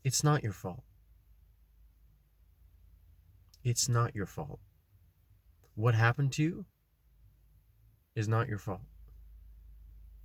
It's not your fault. It's not your fault. What happened to you is not your fault.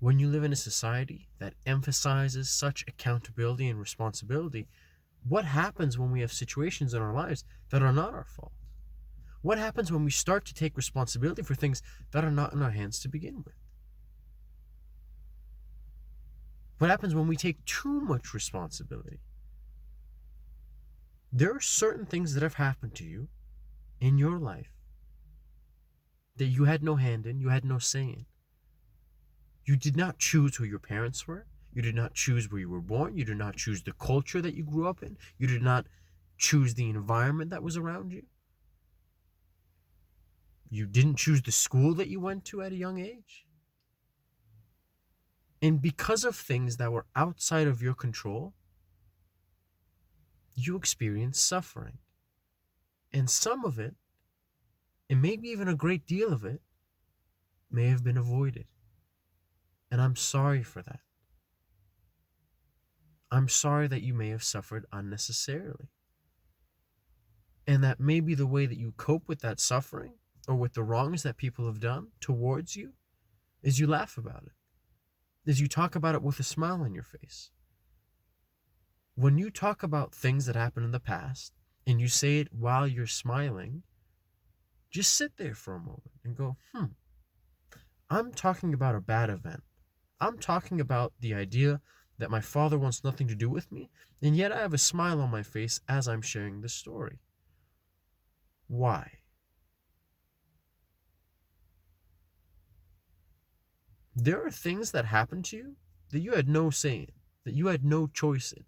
When you live in a society that emphasizes such accountability and responsibility, what happens when we have situations in our lives that are not our fault? What happens when we start to take responsibility for things that are not in our hands to begin with? What happens when we take too much responsibility? There are certain things that have happened to you in your life that you had no hand in, you had no say in. You did not choose who your parents were. You did not choose where you were born. You did not choose the culture that you grew up in. You did not choose the environment that was around you. You didn't choose the school that you went to at a young age. And because of things that were outside of your control, you experienced suffering. And some of it, and maybe even a great deal of it, may have been avoided. And I'm sorry for that. I'm sorry that you may have suffered unnecessarily. And that maybe the way that you cope with that suffering or with the wrongs that people have done towards you is you laugh about it, is you talk about it with a smile on your face. When you talk about things that happened in the past and you say it while you're smiling, just sit there for a moment and go, I'm talking about a bad event. I'm talking about the idea that my father wants nothing to do with me, and yet I have a smile on my face as I'm sharing this story. Why? There are things that happened to you that you had no say in, that you had no choice in,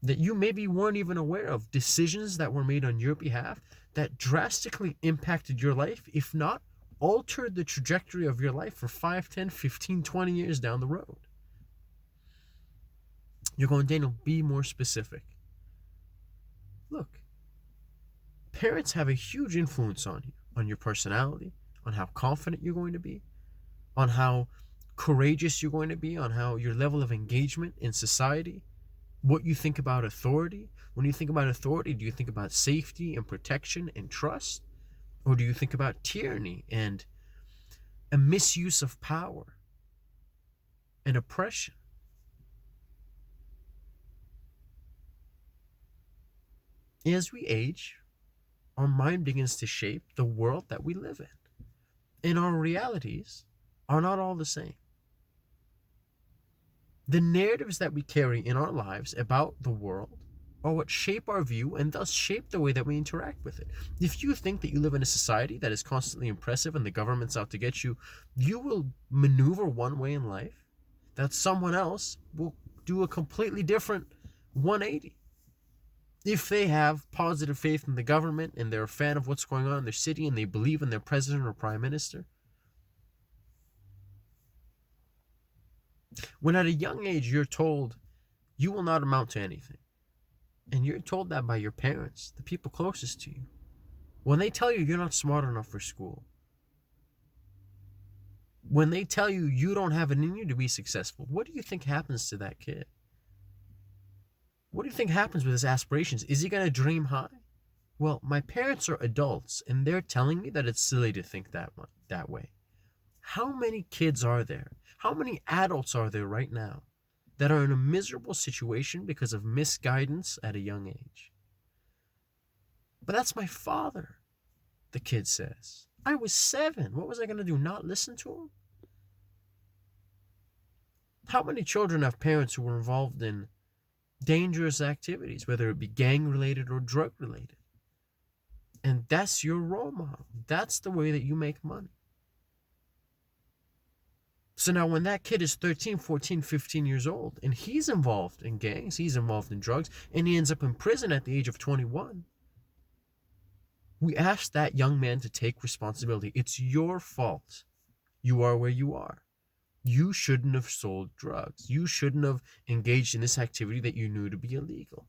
that you maybe weren't even aware of, decisions that were made on your behalf that drastically impacted your life, if not altered the trajectory of your life for 5, 10, 15, 20 years down the road. You're going, Daniel, be more specific. Look, parents have a huge influence on you, on your personality, on how confident you're going to be, on how courageous you're going to be, on how your level of engagement in society, what you think about authority. When you think about authority, do you think about safety and protection and trust? Or do you think about tyranny and a misuse of power and oppression? As we age, our mind begins to shape the world that we live in. And our realities are not all the same. The narratives that we carry in our lives about the world are what shape our view and thus shape the way that we interact with it. If you think that you live in a society that is constantly oppressive and the government's out to get you, you will maneuver one way in life that someone else will do a completely different 180. If they have positive faith in the government and they're a fan of what's going on in their city and they believe in their president or prime minister, when at a young age you're told you will not amount to anything, and you're told that by your parents, the people closest to you, when they tell you you're not smart enough for school, when they tell you you don't have it in you to be successful, what do you think happens to that kid? What do you think happens with his aspirations? Is he going to dream high? Well, my parents are adults, and they're telling me that it's silly to think that way. How many kids are there? How many adults are there right now that are in a miserable situation because of misguidance at a young age? But that's my father, the kid says. I was 7. What was I going to do? Not listen to him? How many children have parents who were involved in dangerous activities, whether it be gang-related or drug-related? And that's your role model. That's the way that you make money. So now when that kid is 13, 14, 15 years old, and he's involved in gangs, he's involved in drugs, and he ends up in prison at the age of 21, we ask that young man to take responsibility. It's your fault. You are where you are. You shouldn't have sold drugs. You shouldn't have engaged in this activity that you knew to be illegal.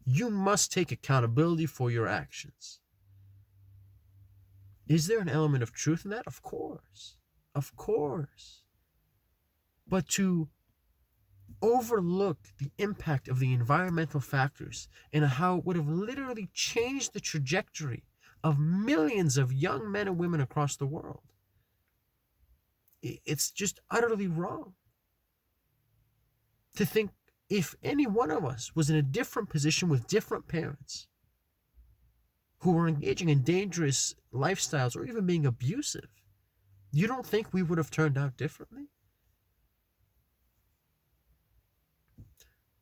You must take accountability for your actions. Is there an element of truth in that? Of course. Of course. But to overlook the impact of the environmental factors and how it would have literally changed the trajectory of millions of young men and women across the world. It's just utterly wrong to think if any one of us was in a different position with different parents who were engaging in dangerous lifestyles or even being abusive, you don't think we would have turned out differently?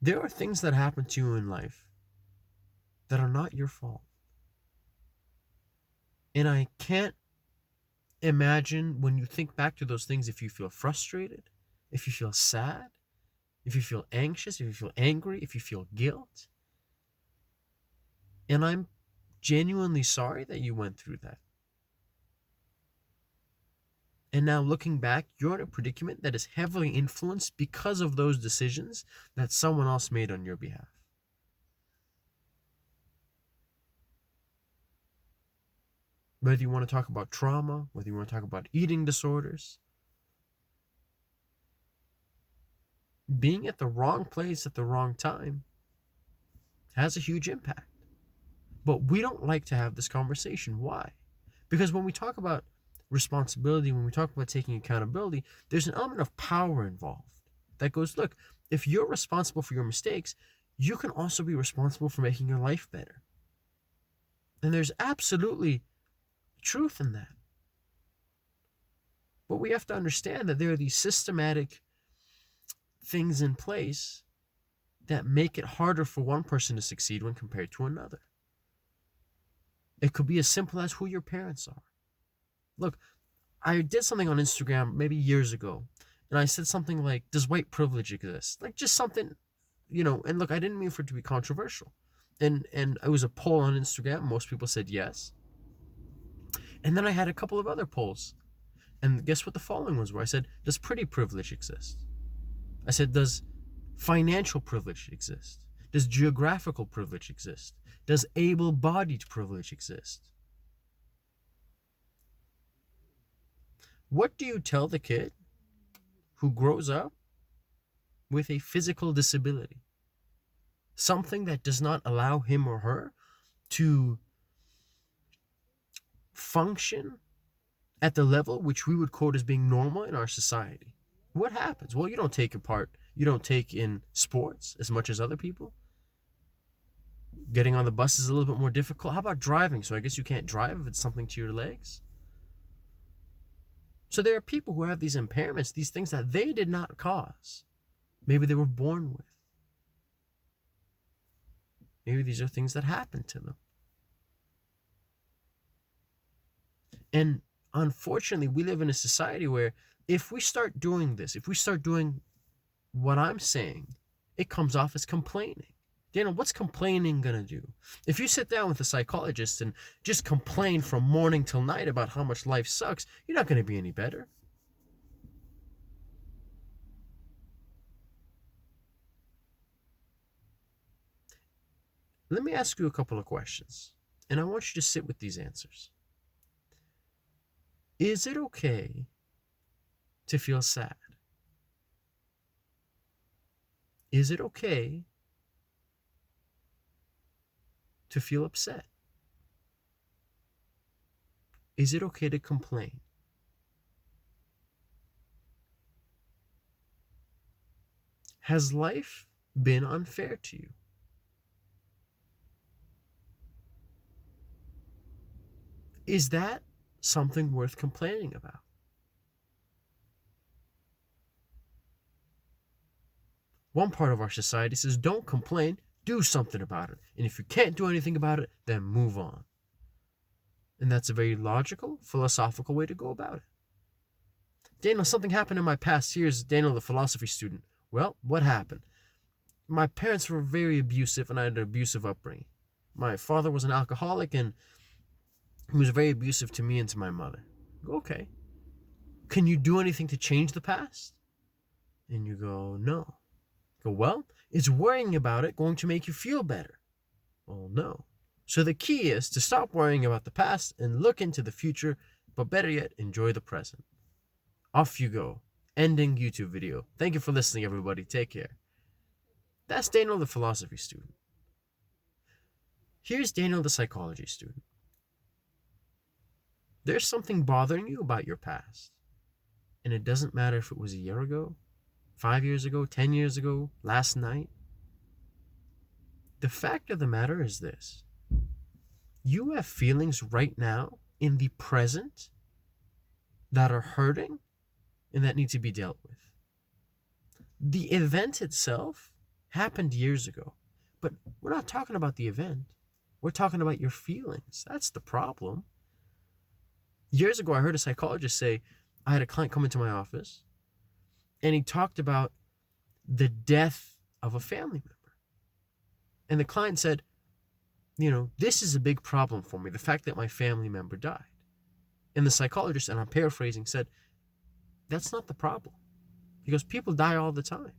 There are things that happen to you in life that are not your fault. And I can't imagine when you think back to those things if you feel frustrated, if you feel sad, if you feel anxious, if you feel angry, if you feel guilt. And I'm genuinely sorry that you went through that. And now looking back, you're in a predicament that is heavily influenced because of those decisions that someone else made on your behalf. Whether you want to talk about trauma, whether you want to talk about eating disorders, being at the wrong place at the wrong time has a huge impact. But we don't like to have this conversation. Why? Because when we talk about responsibility, when we talk about taking accountability, there's an element of power involved that goes, look, if you're responsible for your mistakes, you can also be responsible for making your life better. And there's absolutely truth in that. But we have to understand that there are these systematic things in place that make it harder for one person to succeed when compared to another. It could be as simple as who your parents are. Look, I did something on Instagram maybe years ago, and I said something like, does white privilege exist? Like just something, and look, I didn't mean for it to be controversial. And it was a poll on Instagram. Most people said yes. And then I had a couple of other polls. And guess what the following ones were? I said, does pretty privilege exist? I said, does financial privilege exist? Does geographical privilege exist? Does able-bodied privilege exist? What do you tell the kid who grows up with a physical disability? Something that does not allow him or her to function at the level which we would quote as being normal in our society. What happens? Well, you don't take in sports as much as other people. Getting on the bus is a little bit more difficult. How about driving? So I guess you can't drive if it's something to your legs. So there are people who have these impairments, these things that they did not cause. Maybe they were born with. Maybe these are things that happened to them. And unfortunately, we live in a society where if we start doing this, if we start doing what I'm saying, it comes off as complaining. Daniel, what's complaining going to do? If you sit down with a psychologist and just complain from morning till night about how much life sucks, you're not going to be any better. Let me ask you a couple of questions, and I want you to sit with these answers. Is it okay to feel sad? Is it okay to feel upset? Is it okay to complain? Has life been unfair to you? Is that something worth complaining about? One part of our society says, don't complain, do something about it. And if you can't do anything about it, then move on. And that's a very logical, philosophical way to go about it. Daniel, something happened in my past. Here's Daniel, the philosophy student. Well, what happened? My parents were very abusive, and I had an abusive upbringing. My father was an alcoholic, and he was very abusive to me and to my mother. Okay. Can you do anything to change the past? And you go, no. Go, well, is worrying about it going to make you feel better? Well, no. So the key is to stop worrying about the past and look into the future, but better yet, enjoy the present. Off you go. Ending YouTube video. Thank you for listening, everybody. Take care. That's Daniel, the philosophy student. Here's Daniel, the psychology student. There's something bothering you about your past. And it doesn't matter if it was a year ago, 5 years ago, 10 years ago, last night. The fact of the matter is this. You have feelings right now in the present that are hurting and that need to be dealt with. The event itself happened years ago, but we're not talking about the event. We're talking about your feelings. That's the problem. Years ago, I heard a psychologist say, I had a client come into my office and he talked about the death of a family member. And the client said, this is a big problem for me, the fact that my family member died. And the psychologist, and I'm paraphrasing, said, that's not the problem. Because people die all the time.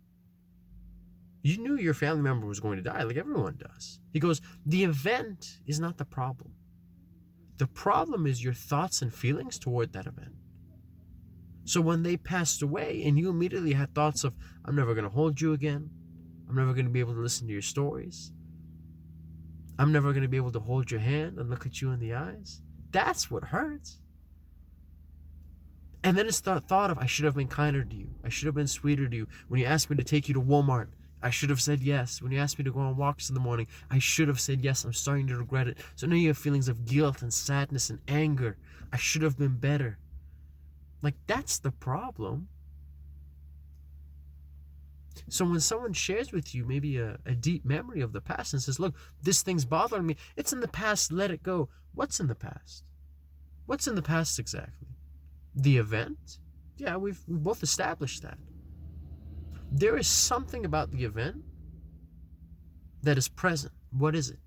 You knew your family member was going to die, like everyone does. He goes, the event is not the problem. The problem is your thoughts and feelings toward that event. So when they passed away and you immediately had thoughts of, I'm never going to hold you again. I'm never going to be able to listen to your stories. I'm never going to be able to hold your hand and look at you in the eyes. That's what hurts. And then it's the thought of, I should have been kinder to you. I should have been sweeter to you. When you asked me to take you to Walmart, I should have said yes. When you asked me to go on walks in the morning, I should have said yes. I'm starting to regret it. So now you have feelings of guilt and sadness and anger. I should have been better. Like, that's the problem. So when someone shares with you maybe a deep memory of the past and says, look, this thing's bothering me. It's in the past. Let it go. What's in the past? What's in the past exactly? The event? Yeah, we've both established that. There is something about the event that is present. What is it?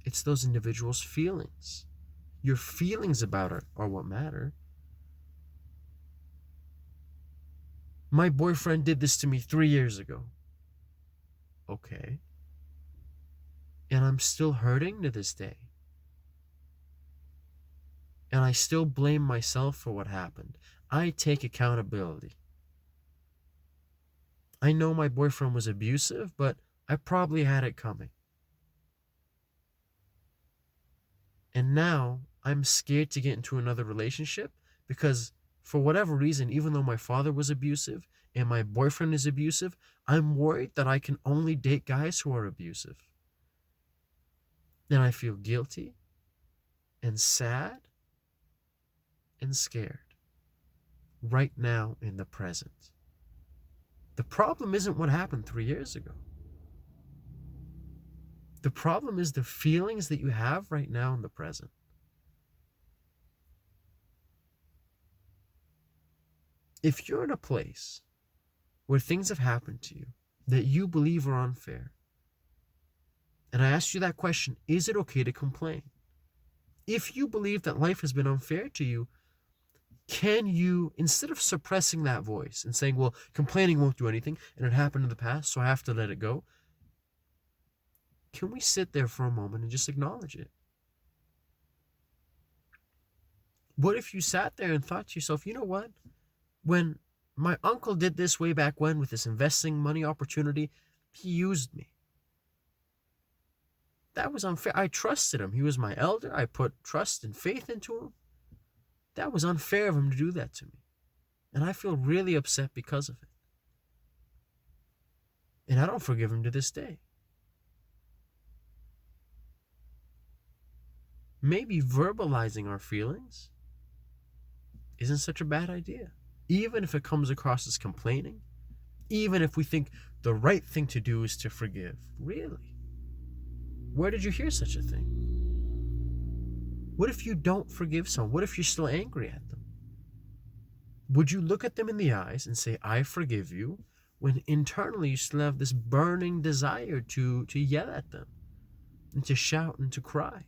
It's those individuals' feelings. Your feelings about it are what matter. My boyfriend did this to me 3 years ago. Okay. And I'm still hurting to this day. And I still blame myself for what happened. I take accountability. I know my boyfriend was abusive, but I probably had it coming. And now I'm scared to get into another relationship because for whatever reason, even though my father was abusive and my boyfriend is abusive, I'm worried that I can only date guys who are abusive. And I feel guilty and sad and scared right now in the present. The problem isn't what happened 3 years ago. The problem is the feelings that you have right now in the present. If you're in a place where things have happened to you that you believe are unfair, and I asked you that question, is it okay to complain? If you believe that life has been unfair to you, can you, instead of suppressing that voice and saying, well, complaining won't do anything and it happened in the past, so I have to let it go, can we sit there for a moment and just acknowledge it? What if you sat there and thought to yourself, you know what? When my uncle did this way back when with this investing money opportunity, he used me. That was unfair. I trusted him. He was my elder. I put trust and faith into him. That was unfair of him to do that to me. And I feel really upset because of it. And I don't forgive him to this day. Maybe verbalizing our feelings isn't such a bad idea. Even if it comes across as complaining, even if we think the right thing to do is to forgive. Really? Where did you hear such a thing? What if you don't forgive someone? What if you're still angry at them? Would you look at them in the eyes and say, I forgive you, when internally you still have this burning desire to yell at them and to shout and to cry?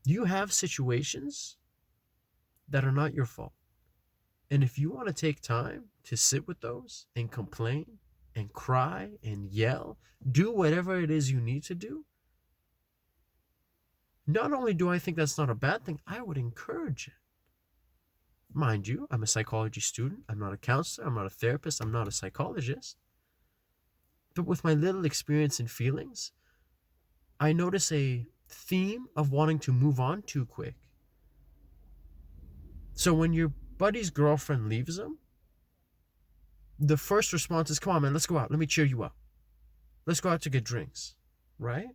You have situations that are not your fault. And if you want to take time to sit with those and complain and cry and yell, do whatever it is you need to do, not only do I think that's not a bad thing, I would encourage it. Mind you, I'm a psychology student. I'm not a counselor. I'm not a therapist. I'm not a psychologist. But with my little experience and feelings, I notice a theme of wanting to move on too quick. So when your buddy's girlfriend leaves him, the first response is, come on, man, let's go out. Let me cheer you up. Let's go out to get drinks, right?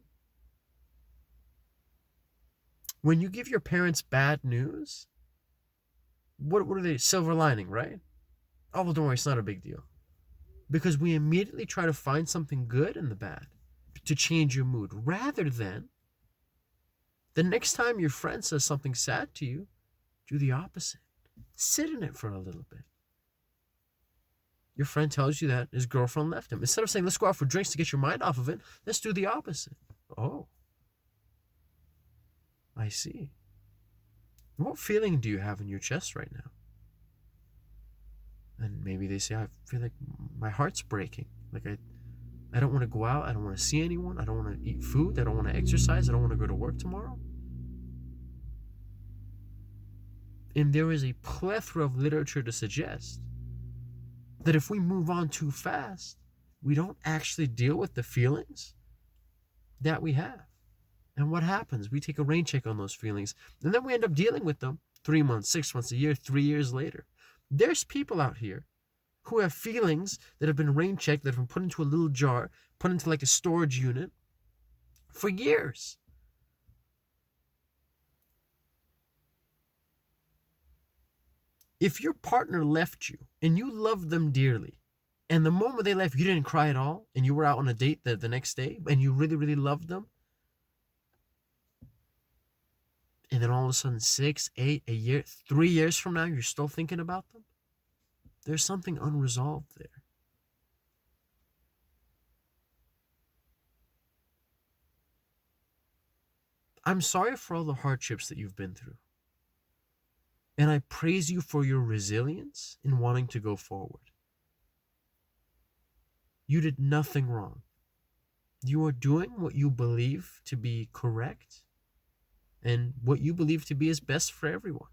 When you give your parents bad news, what are they? Silver lining, right? Oh, well, don't worry, it's not a big deal. Because we immediately try to find something good in the bad to change your mood, rather than the next time your friend says something sad to you, do the opposite. Sit in it for a little bit. Your friend tells you that his girlfriend left him. Instead of saying, let's go out for drinks to get your mind off of it, let's do the opposite. Oh, I see. What feeling do you have in your chest right now? And maybe they say, I feel like my heart's breaking. Like I don't want to go out. I don't want to see anyone. I don't want to eat food. I don't want to exercise. I don't want to go to work tomorrow. And there is a plethora of literature to suggest that if we move on too fast, we don't actually deal with the feelings that we have. And what happens? We take a rain check on those feelings, and then we end up dealing with them 3 months, 6 months, a year, 3 years later. There's people out here who have feelings that have been rain checked, that have been put into a little jar, put into like a storage unit for years. If your partner left you and you loved them dearly, and the moment they left, you didn't cry at all, and you were out on a date the next day, and you really, really loved them, and then all of a sudden 6, 8, a year, 3 years from now, you're still thinking about them, there's something unresolved there. I'm sorry for all the hardships that you've been through. And I praise you for your resilience in wanting to go forward. You did nothing wrong. You are doing what you believe to be correct and what you believe to be is best for everyone.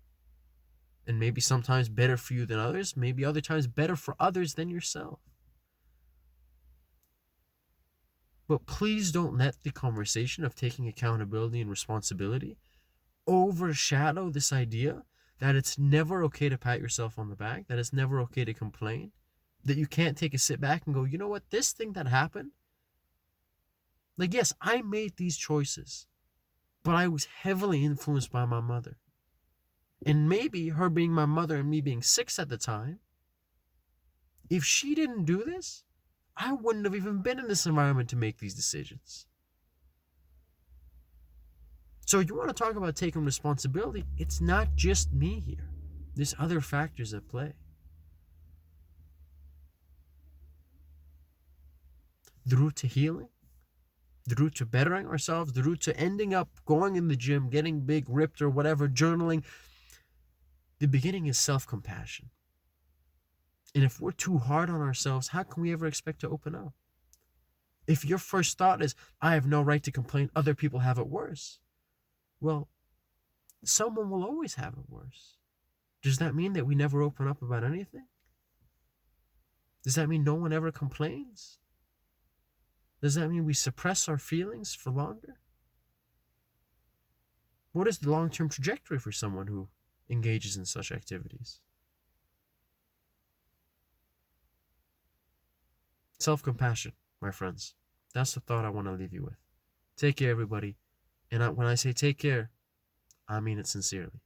And maybe sometimes better for you than others, maybe other times better for others than yourself. But please don't let the conversation of taking accountability and responsibility overshadow this idea that it's never okay to pat yourself on the back, that it's never okay to complain, that you can't take a sit back and go, you know what, this thing that happened, like, yes, I made these choices, but I was heavily influenced by my mother. And maybe her being my mother and me being 6 at the time, if she didn't do this, I wouldn't have even been in this environment to make these decisions. So you want to talk about taking responsibility, it's not just me here. There's other factors at play. The route to healing, the route to bettering ourselves, the route to ending up going in the gym, getting big, ripped or whatever, journaling, the beginning is self-compassion. And if we're too hard on ourselves, how can we ever expect to open up? If your first thought is, I have no right to complain, other people have it worse, well, someone will always have it worse. Does that mean that we never open up about anything? Does that mean no one ever complains? Does that mean we suppress our feelings for longer? What is the long-term trajectory for someone who engages in such activities? Self-compassion, my friends. That's the thought I want to leave you with. Take care, everybody. And when I say take care, I mean it sincerely.